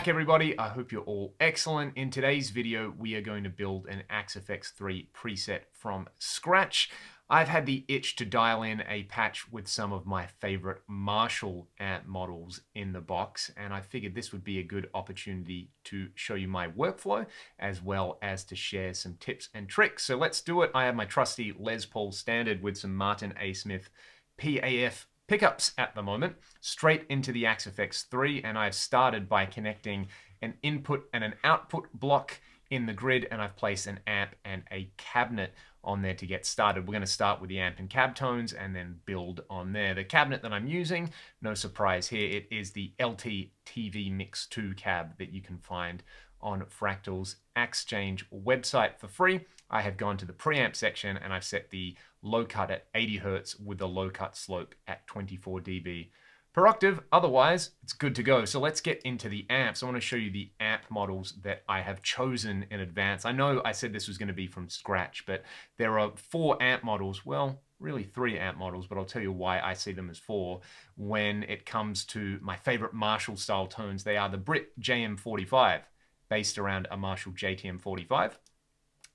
back, everybody. I hope you're all excellent. In today's video, we are going to build an AxeFX3 preset from scratch. I've had the itch to dial in a patch with some of my favorite Marshall amp models in the box, and I figured this would be a good opportunity to show you my workflow, as well as to share some tips and tricks. So let's do it. I have my trusty Les Paul Standard with some Martin A. Smith PAF pickups at the moment, straight into the AxeFX3, and I've started by connecting an input and an output block in the grid, and I've placed an amp and a cabinet on there to get started. We're going to start with the amp and cab tones and then build on there. The cabinet that I'm using, no surprise here, it is the LT TV Mix 2 cab that you can find on Fractal's Exchange website for free. I have gone to the preamp section and I've set the low cut at 80 Hertz with the low cut slope at 24 dB per octave. Otherwise, it's good to go. So let's get into the amps. I want to show you the amp models that I have chosen in advance. I know I said this was going to be from scratch, but there are 4 amp models. Well, really 3 amp models, but I'll tell you why I see them as 4. When it comes to my favorite Marshall style tones, they are the Brit JM45, based around a Marshall JTM45.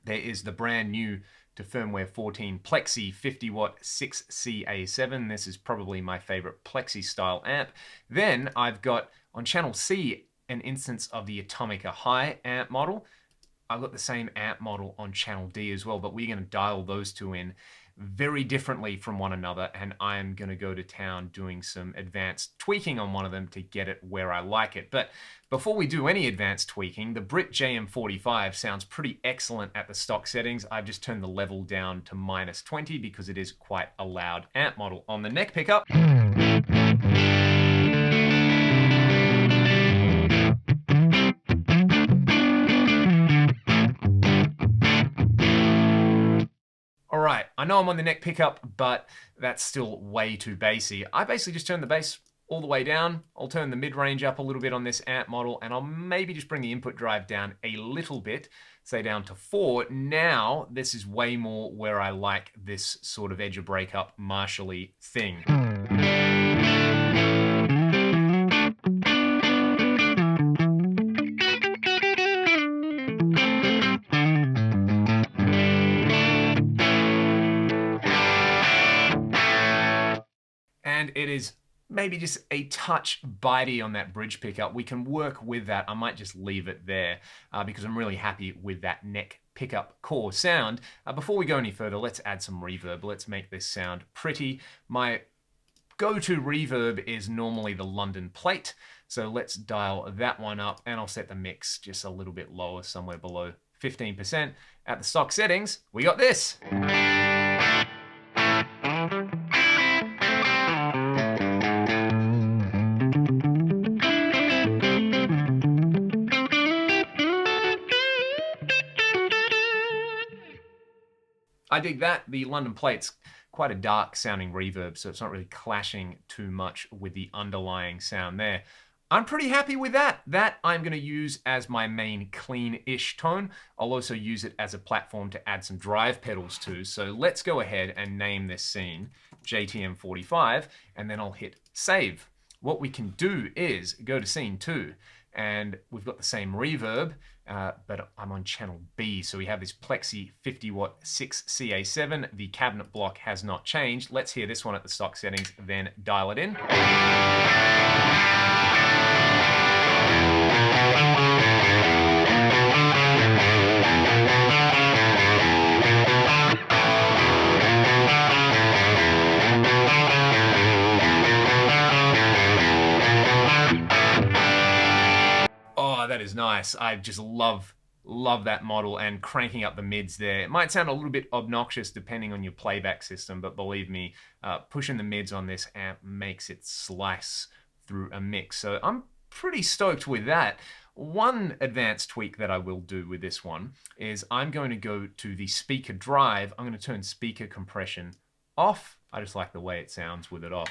There is the brand new to firmware 14 Plexi 50 watt 6CA7. This is probably my favorite Plexi style amp. Then I've got on channel C an instance of the Atomica High amp model. I've got the same amp model on channel D as well, but we're going to dial those two in very differently from one another, and I'm going to go to town doing some advanced tweaking on one of them to get it where I like it. But before we do any advanced tweaking, the Brit JM45 sounds pretty excellent at the stock settings. I've just turned the level down to -20 because it is quite a loud amp model. On the neck pickup, alright, I know I'm on the neck pickup, but that's still way too bassy. I basically just turn the bass all the way down. I'll turn the mid-range up a little bit on this amp model, and I'll maybe just bring the input drive down a little bit, say down to 4. Now, this is way more where I like this sort of edge of breakup Marshall-y thing. And it is maybe just a touch bitey on that bridge pickup. We can work with that. I might just leave it there because I'm really happy with that neck pickup core sound. Before we go any further, let's add some reverb. Let's make this sound pretty. My go-to reverb is normally the London plate. So let's dial that one up, and I'll set the mix just a little bit lower, somewhere below 15%. At the stock settings, we got this. I dig that. The London plate's quite a dark sounding reverb, so it's not really clashing too much with the underlying sound there. I'm pretty happy with that. That I'm going to use as my main clean-ish tone. I'll also use it as a platform to add some drive pedals to. So let's go ahead and name this scene JTM45, and then I'll hit save. What we can do is go to scene 2, and we've got the same reverb, but I'm on channel B. So we have this Plexi 50 watt 6CA7. The cabinet block has not changed. Let's hear this one at the stock settings, then dial it in. Oh, that is nice. I just love that model, and cranking up the mids there. It might sound a little bit obnoxious depending on your playback system, but believe me, pushing the mids on this amp makes it slice through a mix. So I'm pretty stoked with that. One advanced tweak that I will do with this one is I'm going to go to the speaker drive. I'm going to turn speaker compression off. I just like the way it sounds with it off.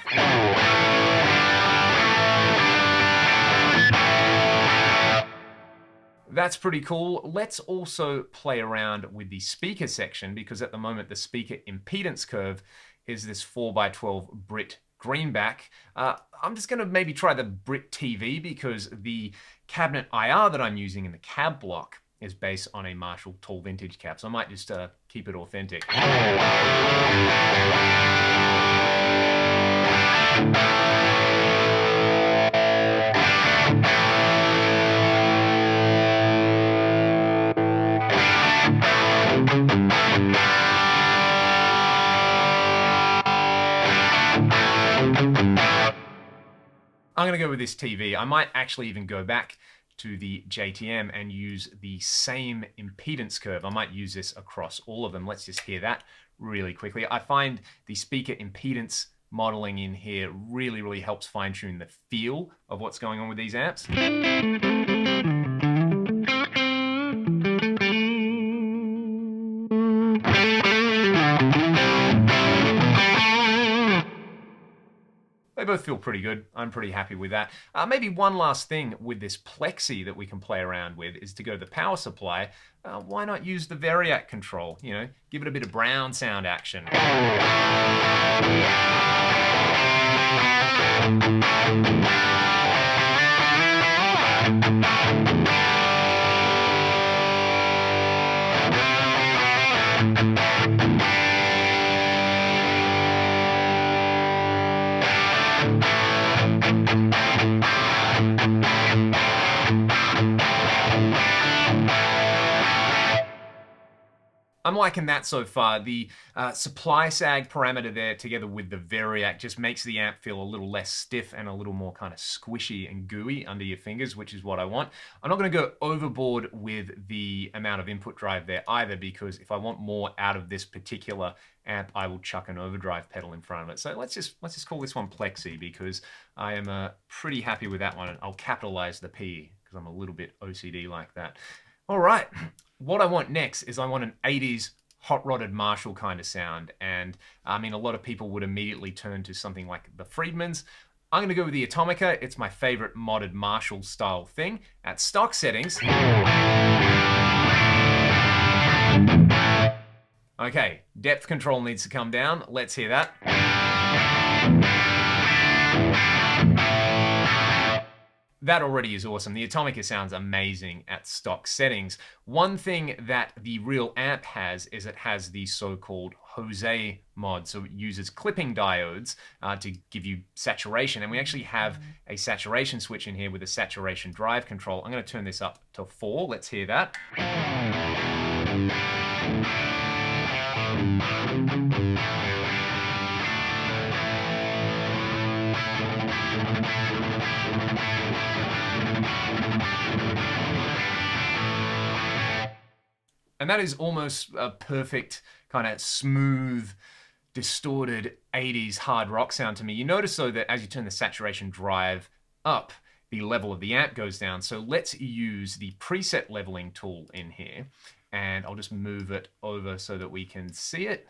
That's pretty cool. Let's also play around with the speaker section, because at the moment the speaker impedance curve is this 4x12 Brit greenback. I'm just gonna maybe try the Brit TV because the cabinet IR that I'm using in the cab block is based on a Marshall tall vintage cab, so I might just keep it authentic. I'm gonna go with this TV. I might actually even go back to the JTM and use the same impedance curve. I might use this across all of them. Let's just hear that really quickly. I find the speaker impedance modeling in here really helps fine-tune the feel of what's going on with these amps. They both feel pretty good. I'm pretty happy with that. Maybe one last thing with this plexi that we can play around with is to go to the power supply. Why not use the variac control? You know, give it a bit of brown sound action. I'm liking that so far. The supply sag parameter there together with the variac just makes the amp feel a little less stiff and a little more kind of squishy and gooey under your fingers, which is what I want. I'm not going to go overboard with the amount of input drive there either, because if I want more out of this particular amp, I will chuck an overdrive pedal in front of it. So let's just call this one Plexi, because I am pretty happy with that one. And I'll capitalize the P because I'm a little bit OCD like that. All right, what I want next is I want an 80s hot-rodded Marshall kind of sound. And I mean, a lot of people would immediately turn to something like the Friedmans. I'm gonna go with the Atomica. It's my favorite modded Marshall style thing. At stock settings. Okay, depth control needs to come down. Let's hear that. That already is awesome. The Atomica sounds amazing at stock settings. One thing that the real amp has is it has the so-called Jose mod. So it uses clipping diodes to give you saturation. And we actually have a saturation switch in here with a saturation drive control. I'm going to turn this up to 4. Let's hear that. And that is almost a perfect kind of smooth, distorted 80s hard rock sound to me. You notice though that as you turn the saturation drive up, the level of the amp goes down. So let's use the preset leveling tool in here, and I'll just move it over so that we can see it.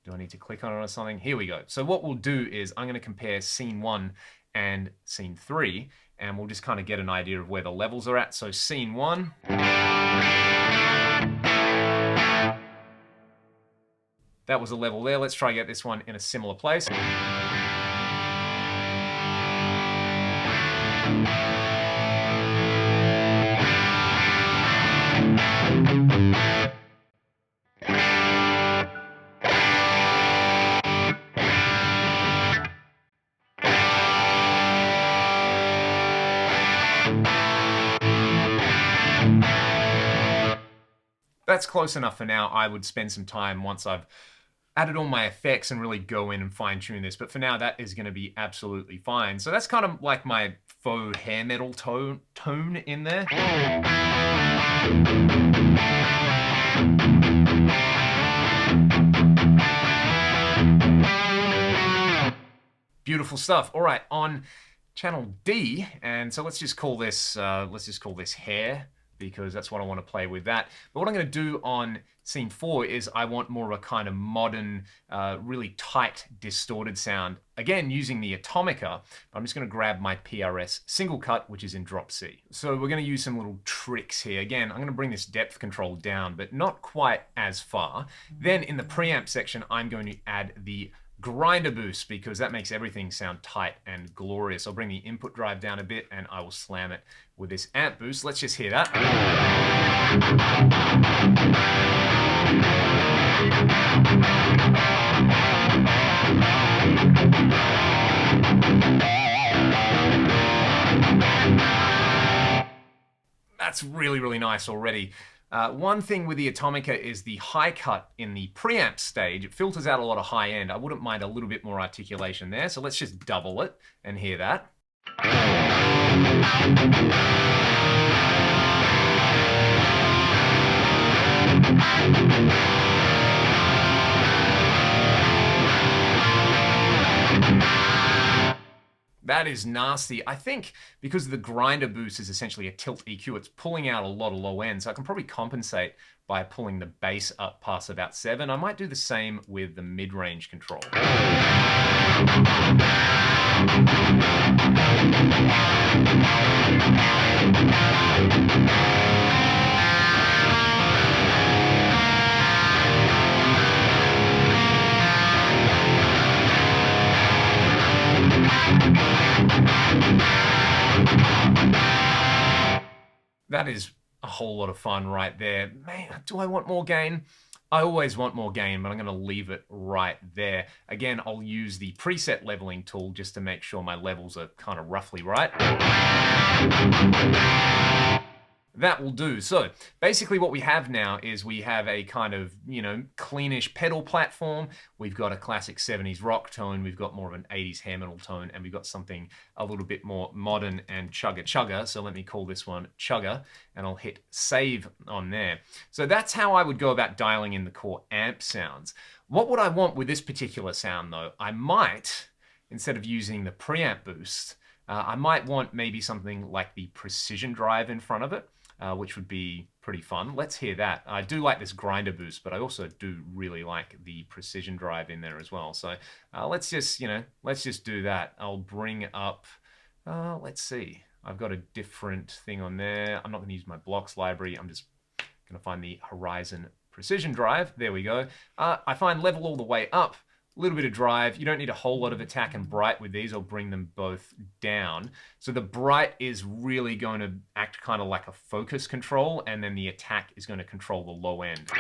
Do I need to click on it or something? Here we go. So what we'll do is I'm going to compare scene 1 and scene 3, and we'll just kind of get an idea of where the levels are at. So scene 1. That was a level there. Let's try to get this one in a similar place. That's close enough for now. I would spend some time once I've added all my effects and really go in and fine tune this. But for now, that is going to be absolutely fine. So that's kind of like my faux hair metal tone in there. Beautiful stuff. All right, on channel D, and so let's just call this hair, because that's what I want to play with that. But what I'm going to do on scene 4 is I want more of a kind of modern, really tight, distorted sound. Again, using the Atomica, I'm just going to grab my PRS single cut, which is in drop C. So we're going to use some little tricks here. Again, I'm going to bring this depth control down, but not quite as far. Then in the preamp section, I'm going to add the grinder boost, because that makes everything sound tight and glorious. I'll bring the input drive down a bit and I will slam it with this amp boost. Let's just hear that. That's really, really nice already. One thing with the Atomica is the high cut in the preamp stage. It filters out a lot of high end. I wouldn't mind a little bit more articulation there. So let's just double it and hear that. That is nasty. I think because the grinder boost is essentially a tilt EQ, it's pulling out a lot of low end. So I can probably compensate by pulling the bass up past about 7. I might do the same with the mid-range control. That is a whole lot of fun right there. Man, do I want more gain? I always want more gain, but I'm going to leave it right there. Again, I'll use the preset leveling tool just to make sure my levels are kind of roughly right. That will do. So basically what we have now is we have a kind of, cleanish pedal platform. We've got a classic 70s rock tone. We've got more of an 80s hair metal tone, and we've got something a little bit more modern and chugga. So let me call this one chugga, and I'll hit save on there. So that's how I would go about dialing in the core amp sounds. What would I want with this particular sound though? I might, instead of using the preamp boost, I might want maybe something like the precision drive in front of it. Which would be pretty fun. Let's hear that. I do like this grinder boost, but I also do really like the precision drive in there as well. So let's just do that. I'll bring up, let's see. I've got a different thing on there. I'm not gonna use my blocks library. I'm just gonna find the Horizon precision drive. There we go. I find level all the way up. A little bit of drive. You don't need a whole lot of attack and bright with these. I'll bring them both down. So the bright is really going to act kind of like a focus control, and then the attack is going to control the low end.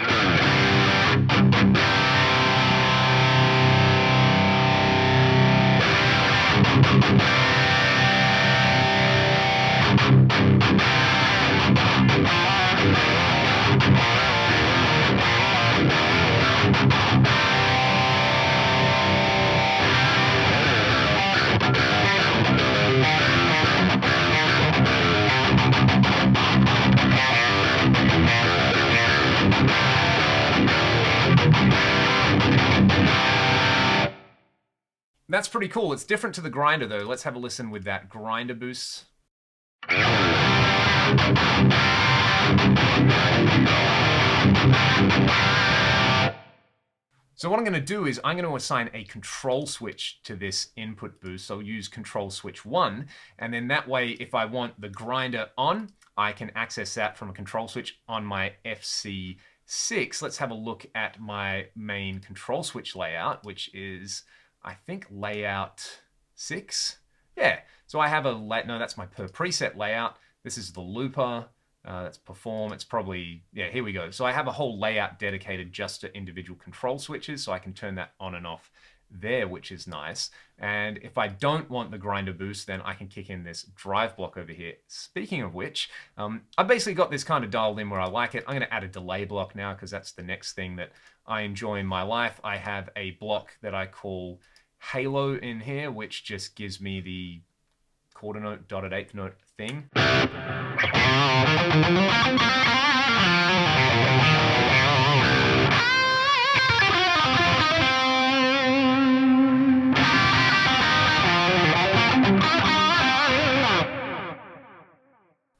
That's pretty cool. It's different to the grinder though. Let's have a listen with that grinder boost. So what I'm going to do is I'm going to assign a control switch to this input boost. So I'll use control switch 1, and then that way if I want the grinder on, I can access that from a control switch on my FC6. Let's have a look at my main control switch layout, which is, I think, layout 6. Yeah, so I have no, that's my per preset layout. This is the looper. That's perform. It's probably, yeah, here we go. So I have a whole layout dedicated just to individual control switches, so I can turn that on and off there, which is nice. And if I don't want the grinder boost, then I can kick in this drive block over here. Speaking of which, I've basically got this kind of dialed in where I like it. I'm going to add a delay block now because that's the next thing that I enjoy in my life. I have a block that I call Halo in here, which just gives me the quarter note, dotted eighth note thing.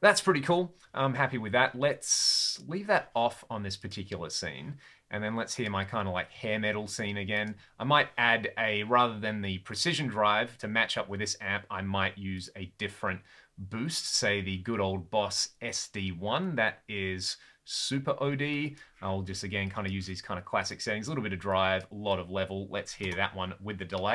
That's pretty cool. I'm happy with that. Let's leave that off on this particular scene. And then let's hear my kind of like hair metal scene again. I might add rather than the precision drive to match up with this amp, I might use a different boost, say the good old Boss SD1. That is Super OD. I'll just again kind of use these kind of classic settings, a little bit of drive, a lot of level. Let's hear that one with the delay.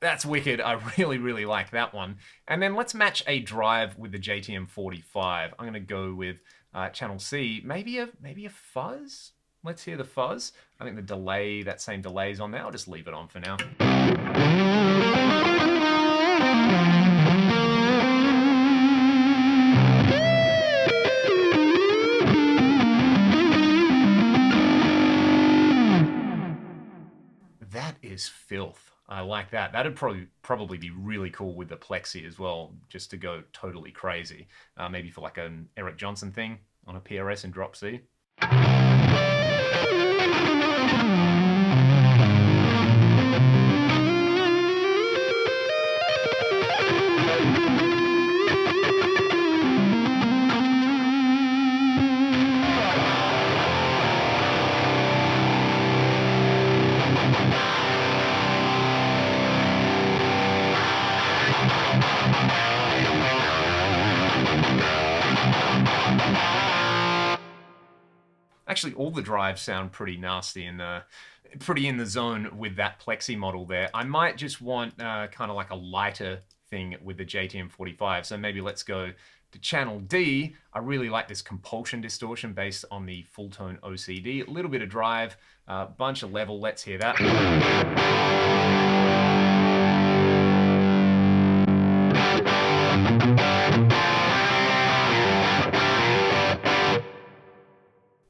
That's wicked. I really, really like that one. And then let's match a drive with the JTM45. I'm going to go with channel C. Maybe a fuzz? Let's hear the fuzz. I think the delay, that same delay is on there. I'll just leave it on for now. That is filth. I like that. That'd probably be really cool with the plexi as well, just to go totally crazy. Maybe for like an Eric Johnson thing on a PRS and drop C. Actually, all the drives sound pretty nasty and pretty in the zone with that plexi model there. I might just want kind of like a lighter thing with the JTM45. So maybe let's go to channel D. I really like this compulsion distortion based on the full tone OCD. A little bit of drive, a bunch of level. Let's hear that.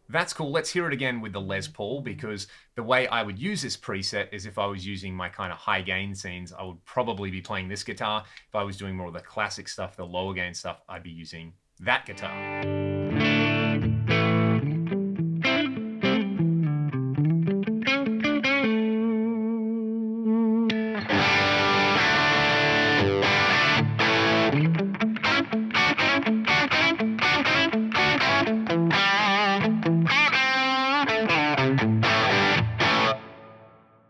That's cool. Let's hear it again with the Les Paul, because the way I would use this preset is if I was using my kind of high gain scenes, I would probably be playing this guitar. If I was doing more of the classic stuff, the lower gain stuff, I'd be using that guitar.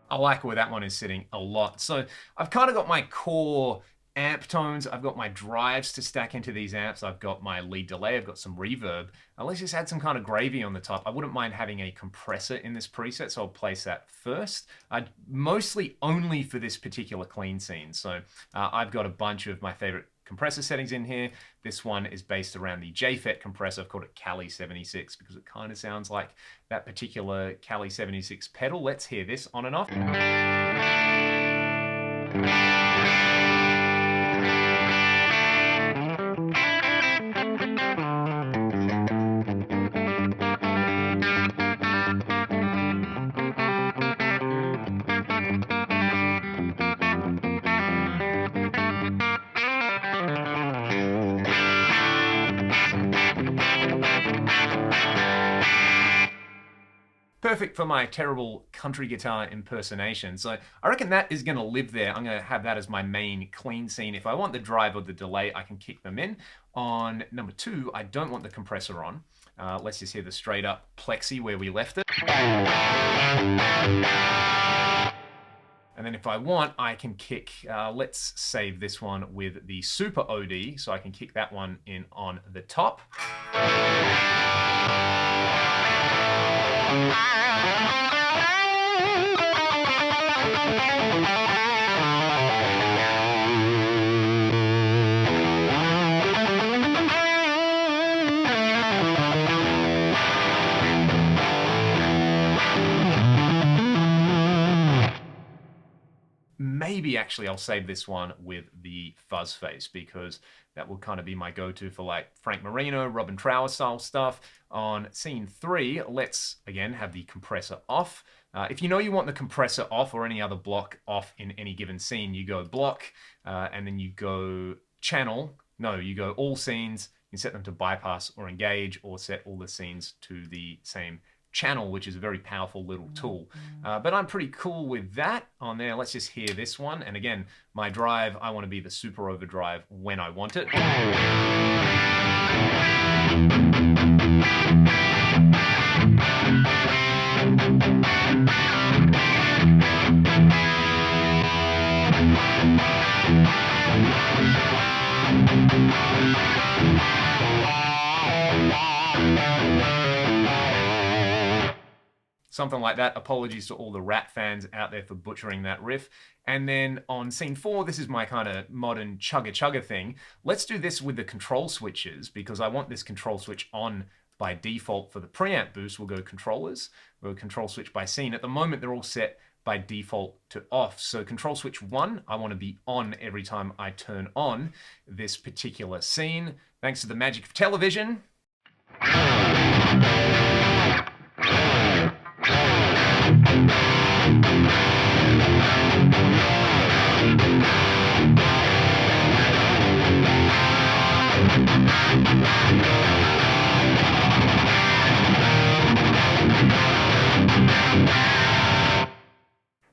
I like where that one is sitting a lot. So I've kind of got my core amp tones. I've got my drives to stack into these amps. I've got my lead delay. I've got some reverb. Let's just add some kind of gravy on the top. I wouldn't mind having a compressor in this preset, so I'll place that first. Mostly only for this particular clean scene. So I've got a bunch of my favorite compressor settings in here. This one is based around the JFET compressor. I've called it Cali 76 because it kind of sounds like that particular Cali 76 pedal. Let's hear this on and off. Perfect for my terrible country guitar impersonation. So I reckon that is going to live there. I'm going to have that as my main clean scene. If I want the drive or the delay, I can kick them in. On number 2, I don't want the compressor on. Let's just hear the straight up plexi where we left it. And then if I want, I can kick, let's save this one with the Super OD, so I can kick that one in on the top. Maybe actually I'll save this one with the fuzz face, because that will kind of be my go-to for like Frank Marino, Robin Trower style stuff. On scene 3, let's again have the compressor off. If you know you want the compressor off or any other block off in any given scene, you go block and then you go channel. No, you go all scenes. You set them to bypass or engage, or set all the scenes to the same channel, which is a very powerful little tool. But I'm pretty cool with that on there. Let's just hear this one. And again, my drive, I want to be the super overdrive when I want it. Something like that. Apologies to all the Rat fans out there for butchering that riff. And then on scene 4, this is my kind of modern chugga-chugga thing. Let's do this with the control switches, because I want this control switch on by default for the preamp boost. We'll go controllers, we'll go control switch by scene. At the moment, they're all set by default to off. So control switch 1, I want to be on every time I turn on this particular scene. Thanks to the magic of television.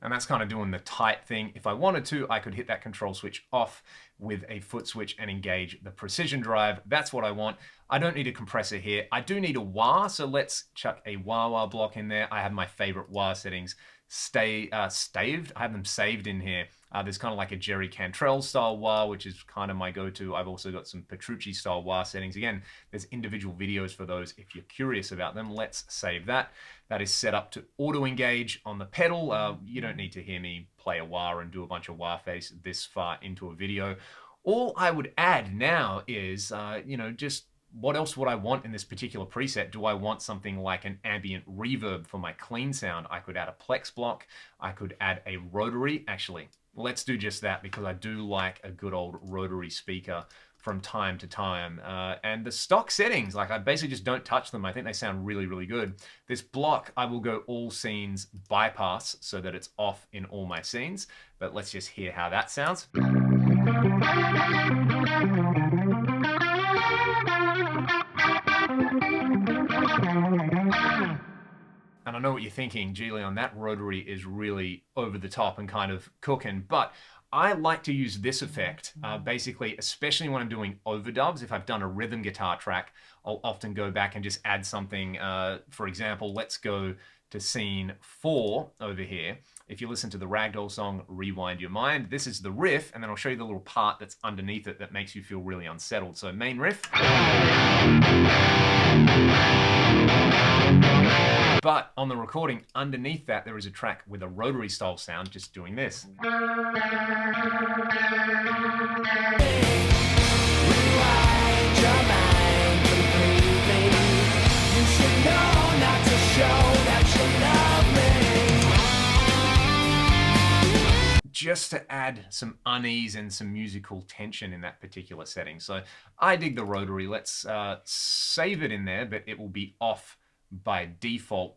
And that's kind of doing the tight thing. If I wanted to, I could hit that control switch off with a foot switch and engage the precision drive. That's what I want. I don't need a compressor here. I do need a wah, so let's chuck a wah-wah block in there. I have my favorite wah settings staved. I have them saved in here. There's kind of like a Jerry Cantrell style wah, which is kind of my go-to. I've also got some Petrucci style wah settings. Again, there's individual videos for those if you're curious about them. Let's save that. That is set up to auto-engage on the pedal. You don't need to hear me play a wah and do a bunch of wah face this far into a video. All I would add now is, just what else would I want in this particular preset? Do I want something like an ambient reverb for my clean sound? I could add a plex block. I could add a rotary. Actually, let's do just that, because I do like a good old rotary speaker from time to time. And the stock settings, like I basically just don't touch them. I think they sound really, really good. This block, I will go all scenes bypass so that it's off in all my scenes. But let's just hear how that sounds. And I know what you're thinking, gee, Leon, that rotary is really over the top and kind of cooking, but I like to use this effect, basically, especially when I'm doing overdubs. If I've done a rhythm guitar track, I'll often go back and just add something. For example, let's go to scene 4 over here. If you listen to the Ragdoll song, Rewind Your Mind, this is the riff, and then I'll show you the little part that's underneath it that makes you feel really unsettled. So main riff. But on the recording, underneath that, there is a track with a rotary style sound just doing this. Just to add some unease and some musical tension in that particular setting. So I dig the rotary. Let's save it in there, but it will be off by default.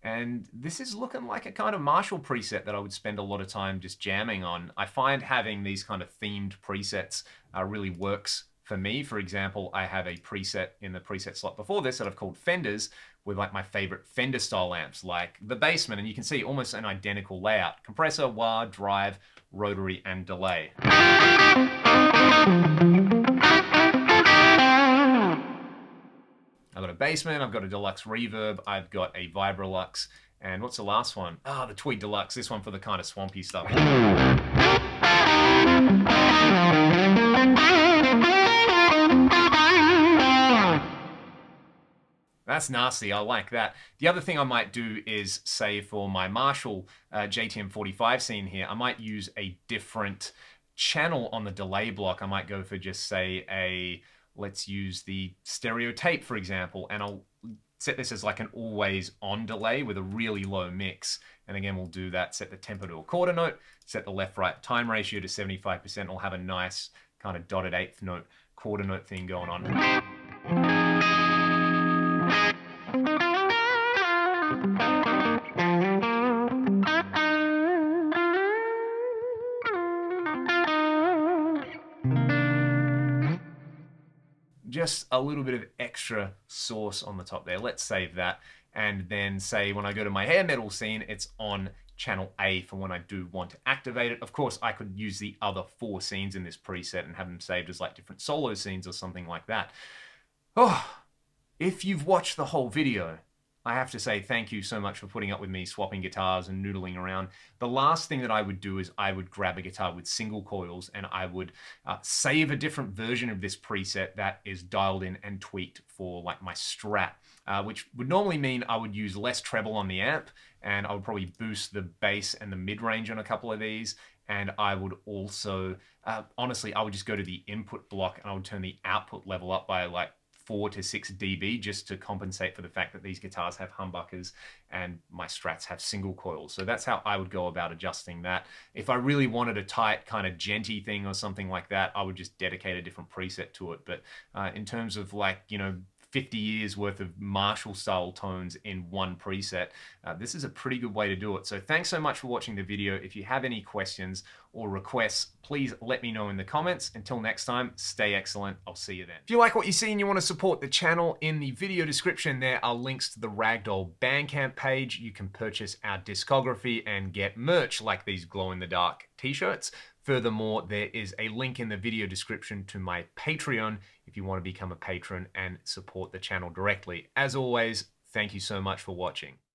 And this is looking like a kind of Marshall preset that I would spend a lot of time just jamming on. I find having these kind of themed presets really works for me. For example, I have a preset in the preset slot before this that I've called Fenders, with like my favorite Fender style amps, like the Basement, and you can see almost an identical layout. Compressor, wah, drive, rotary, and delay. I've got a Basement, I've got a Deluxe Reverb, I've got a Vibrolux, and what's the last one? The Tweed Deluxe, this one for the kind of swampy stuff. That's nasty, I like that. The other thing I might do is, say for my Marshall JTM 45 scene here, I might use a different channel on the delay block. I might go for just say let's use the stereo tape, for example, and I'll set this as like an always on delay with a really low mix. And again, we'll do that, set the tempo to a quarter note, set the left-right time ratio to 75%. We'll have a nice kind of dotted eighth note, quarter note thing going on. Just a little bit of extra sauce on the top there. Let's save that. And then say when I go to my hair metal scene, it's on channel A for when I do want to activate it. Of course, I could use the other 4 scenes in this preset and have them saved as like different solo scenes or something like that. Oh, if you've watched the whole video, I have to say thank you so much for putting up with me swapping guitars and noodling around. The last thing that I would do is I would grab a guitar with single coils and I would save a different version of this preset that is dialed in and tweaked for like my Strat, which would normally mean I would use less treble on the amp and I would probably boost the bass and the mid-range on a couple of these. And I would also, honestly, I would just go to the input block and I would turn the output level up by like 4 to 6 dB just to compensate for the fact that these guitars have humbuckers and my Strats have single coils. So that's how I would go about adjusting that. If I really wanted a tight kind of djenty thing or something like that, I would just dedicate a different preset to it. But in terms of like, 50 years worth of Marshall style tones in one preset. This is a pretty good way to do it. So thanks so much for watching the video. If you have any questions or requests, please let me know in the comments. Until next time, stay excellent. I'll see you then. If you like what you see and you want to support the channel, in the video description there are links to the Ragdoll Bandcamp page. You can purchase our discography and get merch like these glow-in-the-dark t-shirts. Furthermore, there is a link in the video description to my Patreon if you want to become a patron and support the channel directly. As always, thank you so much for watching.